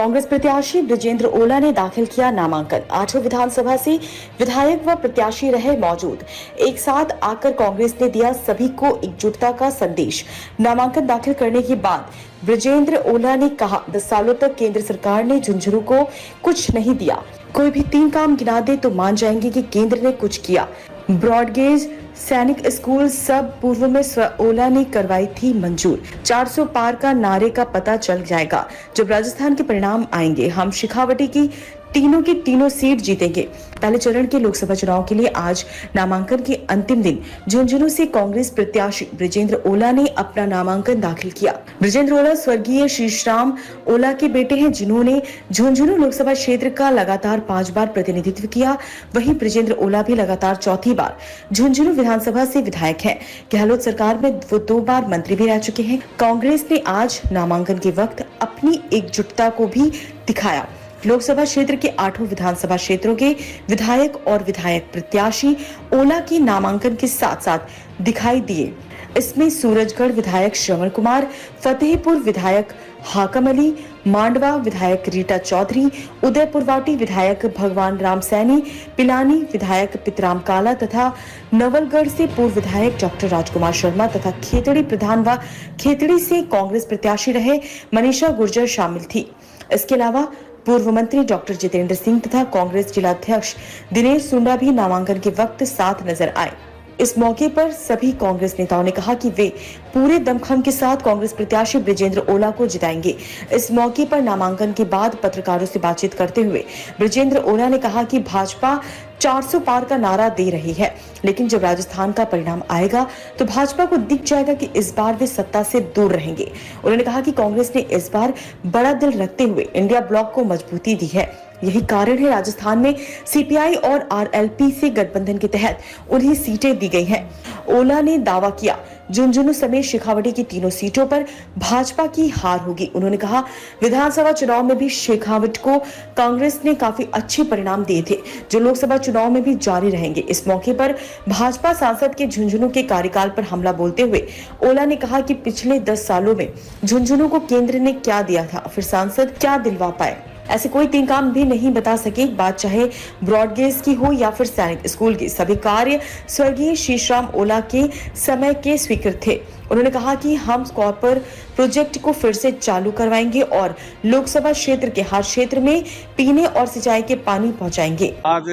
कांग्रेस प्रत्याशी ब्रजेंद्र ओला ने दाखिल किया नामांकन। 8वें विधानसभा से विधायक व प्रत्याशी रहे मौजूद। एक साथ आकर कांग्रेस ने दिया सभी को एकजुटता का संदेश। नामांकन दाखिल करने के बाद ब्रजेंद्र ओला ने कहा, 10 सालों तक केंद्र सरकार ने झुंझुनू को कुछ नहीं दिया। कोई भी 3 काम गिना दे तो मान जाएंगे कि केंद्र ने कुछ किया। ब्रॉडगेज सैनिक स्कूल सब पूर्व में ओला ने करवाई थी मंजूर। 400 पार का नारे का पता चल जाएगा जब राजस्थान के परिणाम आएंगे। हम शेखावटी की तीनों सीट जीतेंगे। पहले चरण के लोकसभा चुनाव के लिए आज नामांकन के अंतिम दिन झुंझुनू से कांग्रेस प्रत्याशी ब्रजेंद्र ओला ने अपना नामांकन दाखिल किया। ब्रजेंद्र ओला स्वर्गीय शीशराम ओला के बेटे हैं, जिन्होंने झुंझुनू लोकसभा क्षेत्र का लगातार 5 बार प्रतिनिधित्व किया। वहीं ब्रजेंद्र ओला भी लगातार चौथी बार झुंझुनू विधानसभा से विधायक हैं। गहलोत सरकार में वो 2 बार मंत्री भी रह चुके हैं। कांग्रेस ने आज नामांकन के वक्त अपनी एकजुटता को भी दिखाया। लोकसभा क्षेत्र के 8 विधानसभा क्षेत्रों के विधायक और विधायक प्रत्याशी ओला के नामांकन के साथ साथ दिखाई दिए। इसमें सूरजगढ़ विधायक श्रवण कुमार, फतेहपुर विधायक हाकम अली, मांडवा विधायक रीटा चौधरी, उदयपुरवाटी विधायक भगवान राम सैनी, पिलानी विधायक पितराम काला तथा नवलगढ़ से पूर्व विधायक डॉक्टर राजकुमार शर्मा तथा खेतड़ी प्रधान व खेतड़ी से कांग्रेस प्रत्याशी रहे मनीषा गुर्जर शामिल थी। इसके अलावा पूर्व मंत्री डॉक्टर जितेंद्र सिंह तथा कांग्रेस जिलाध्यक्ष दिनेश सुंडा भी नामांकन के वक्त साथ नजर आए। इस मौके पर सभी कांग्रेस नेताओं ने कहा कि वे पूरे दमखम के साथ कांग्रेस प्रत्याशी ब्रजेंद्र ओला को जिताएंगे। इस मौके पर नामांकन के बाद पत्रकारों से बातचीत करते हुए ब्रजेंद्र ओला ने कहा कि भाजपा 400 पार का नारा दे रही है, लेकिन जब राजस्थान का परिणाम आएगा तो भाजपा को दिख जाएगा कि इस बार वे सत्ता से दूर रहेंगे। उन्होंने कहा कि कांग्रेस ने इस बार बड़ा दिल रखते हुए इंडिया ब्लॉक को मजबूती दी है। यही कारण है राजस्थान में सीपीआई और आरएलपी से गठबंधन के तहत उन्हें सीटें दी गई हैं। ओला ने दावा किया, झुंझुनू समेत शेखावटी की 3 सीटों पर भाजपा की हार होगी। उन्होंने कहा, विधानसभा चुनाव में भी शेखावट को कांग्रेस ने काफी अच्छे परिणाम दिए थे, जो लोकसभा चुनाव में भी जारी रहेंगे। इस मौके पर भाजपा सांसद के झुंझुनू के कार्यकाल पर हमला बोलते हुए ओला ने कहा कि पिछले 10 सालों में झुंझुनू को केंद्र ने क्या दिया था, फिर सांसद क्या दिलवा पाए। ऐसे कोई 3 काम भी नहीं बता सके। बात चाहे ब्रॉडगेज की हो या फिर सैनिक स्कूल की, सभी कार्य स्वर्गीय शीशराम ओला के समय के स्वीकृत थे। उन्होंने कहा कि हम कॉपर प्रोजेक्ट को फिर से चालू करवाएंगे और लोकसभा क्षेत्र के हर क्षेत्र में पीने और सिंचाई के पानी पहुंचाएंगे। आज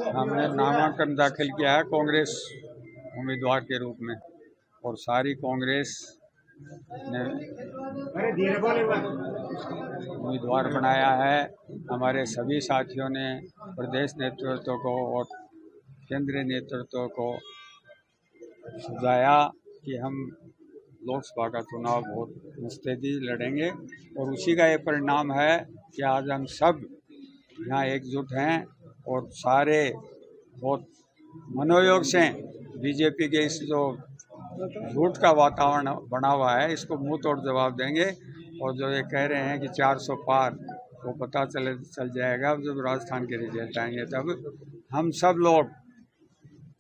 हमने नामांकन दाखिल किया है कांग्रेस उम्मीदवार के रूप में, और सारी कांग्रेस ने उम्मीदवार बनाया है। हमारे सभी साथियों ने प्रदेश नेतृत्व को और केंद्रीय नेतृत्व को सुझाया कि हम लोकसभा का चुनाव बहुत मुस्तैदी लड़ेंगे, और उसी का ये परिणाम है कि आज हम सब यहाँ एकजुट हैं और सारे बहुत मनोयोग से बीजेपी के इस जो झूठ का वातावरण बना हुआ है, इसको मुंह तोड़ जवाब देंगे। और जो ये कह रहे हैं कि 400 पार, वो पता चल जाएगा जब राजस्थान के रिजल्ट आएंगे। तब हम सब लोग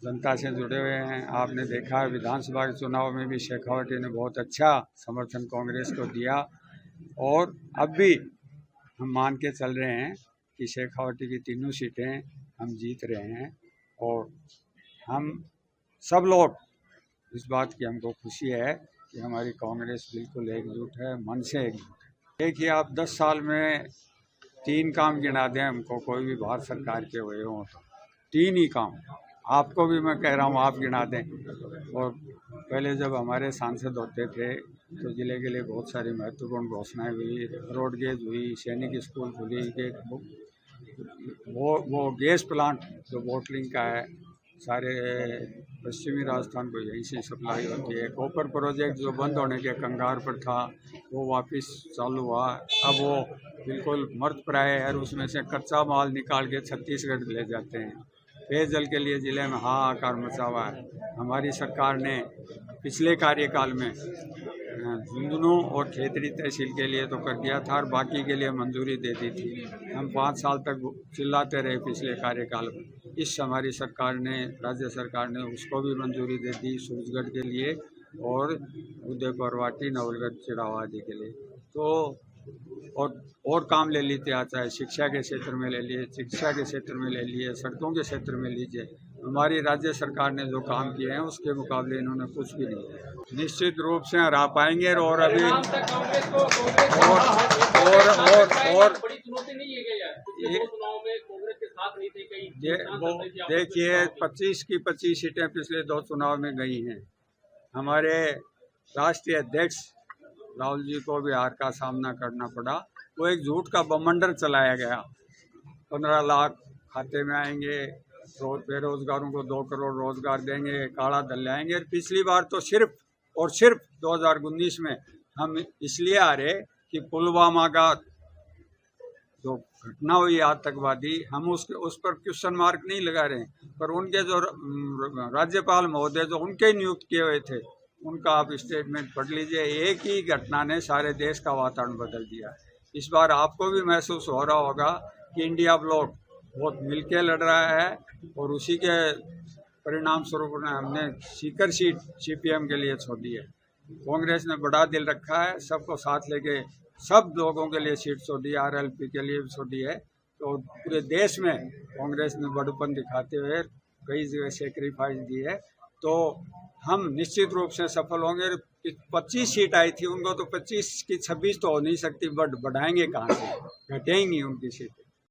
जनता से जुड़े हुए हैं। आपने देखा विधानसभा के चुनाव में भी शेखावटी ने बहुत अच्छा समर्थन कांग्रेस को दिया, और अब भी हम मान के चल रहे हैं कि शेखावटी की 3 सीटें हम जीत रहे हैं। और हम सब लोग इस बात की हमको खुशी है कि हमारी कांग्रेस बिल्कुल एकजुट है, मन से एकजुट है। देखिए, आप 10 साल में 3 काम गिना दें हमको, कोई भी भारत सरकार के हुए हों तो 3 ही काम। आपको भी मैं कह रहा हूँ, आप गिना दें। और पहले जब हमारे सांसद होते थे तो जिले के लिए बहुत सारी महत्वपूर्ण घोषणाएं हुई, रोडगेज हुई, सैनिक स्कूल खुली, वो गैस प्लांट जो बोटलिंग का है, सारे पश्चिमी राजस्थान को यहीं से सप्लाई होती है। कॉपर प्रोजेक्ट जो बंद होने के कंगार पर था, वो वापस चालू हुआ। अब वो बिल्कुल मर्द प्राय है, और उसमें से कच्चा माल निकाल के छत्तीसगढ़ ले जाते हैं। पेयजल के लिए ज़िले में हाहाकार मचा हुआ है। हमारी सरकार ने पिछले कार्यकाल में झुंझुनू और खेतड़ी तहसील के लिए तो कर दिया था, और बाकी के लिए मंजूरी दे दी थी। हम 5 साल तक चिल्लाते रहे पिछले कार्यकाल में। इस हमारी सरकार ने, राज्य सरकार ने उसको भी मंजूरी दे दी, सूरजगढ़ के लिए और उदयपुरवाटी, नवलगढ़, चिड़ावा आदि के लिए। तो और काम ले लेते आ, चाहे शिक्षा के क्षेत्र में ले लिए, शिक्षा के क्षेत्र में ले लिए, सड़कों के क्षेत्र में लीजिए। हमारी राज्य सरकार ने जो काम किए हैं उसके मुकाबले इन्होंने कुछ भी नहीं किया। निश्चित रूप से हरा पाएंगे। और अभी और देखिए 25 की 25 सीटें पिछले 2 चुनाव में गई हैं। हमारे राष्ट्रीय अध्यक्ष राहुल जी को भी हार का सामना करना पड़ा। वो एक झूठ का बमंडर चलाया गया, 15 लाख खाते में आएंगे, बेरोजगारों को 2 करोड़ रोजगार देंगे, काला धन लाएंगे। और पिछली बार तो सिर्फ 2019 में हम इसलिए हारे कि पुलवामा का जो घटना हुई आतंकवादी, हम उस पर क्वेश्चन मार्क नहीं लगा रहे हैं, पर उनके जो राज्यपाल महोदय जो उनके नियुक्त किए हुए थे उनका आप स्टेटमेंट पढ़ लीजिए। एक ही घटना ने सारे देश का वातावरण बदल दिया। इस बार आपको भी महसूस हो रहा होगा कि इंडिया ब्लॉक बहुत मिलके लड़ रहा है और उसी के परिणाम स्वरूप हमने सीकर सीट सीपीएम के लिए छोड़ दी है। कांग्रेस ने बड़ा दिल रखा है, सबको साथ लेके सब लोगों के लिए सीट छोड़ दी, आरएलपी के लिए भी छोड़ दी है। तो पूरे देश में कांग्रेस ने बड़पन दिखाते हुए कई जगह सेक्रीफाइस दी है। तो हम निश्चित रूप से सफल होंगे। 25 सीट आई थी, उनको तो 25 की 26 तो हो नहीं सकती, बट बढ़ाएंगे कहाँ से, घटेंगी उनकी सीटें।